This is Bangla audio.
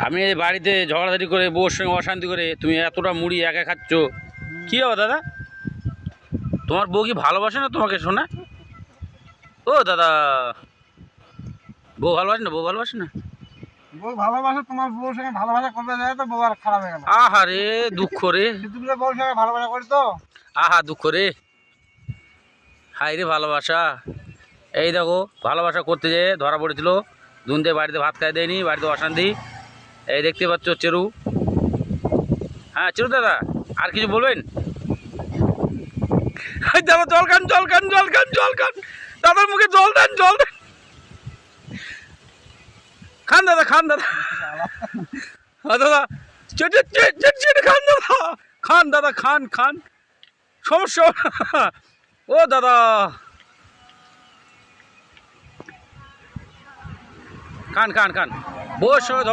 আমি এই বাড়িতে ঝগড়াঝাটি করে বউর সঙ্গে অশান্তি করে তুমি এতটা মুড়ি একা খাচ্ছ, কী হবে দাদা? তোমার বউ কি ভালোবাসে না তোমাকে শোনা? ও দাদা, বউ ভালোবাসে না? বউ ভালোবাসে না? বউ ভালোবাসে, তোমার বউর সঙ্গে ভালোবাসা করতে যায় তো বউ আর খারাপ হয়ে গেল। আহা রে দুঃখ রে, তুমি তো বউর সঙ্গে ভালোবাসা করি তো। আহা দুঃখ রে, হাই রে ভালোবাসা। এই দেখো ভালোবাসা করতে যেয়ে ধরা পড়েছিল, দুনতে বাড়িতে ভাত খাই দেয়নি, বাড়িতে অশান্তি। এই দেখতে পাচ্ছ চেরু। হ্যাঁ চেরু দাদা, আর কিছু বলবেন? দাদা জল খান, জল খান, জল খান, জল খান, দাদার মুখে জল দেন, জল দেন, খান দাদা, খান দাদা। হ্যাঁ দাদা, খান দাদা, খান দাদা, খান খান, সমস্যা। ও দাদা, খান খান খান, বউর সঙ্গে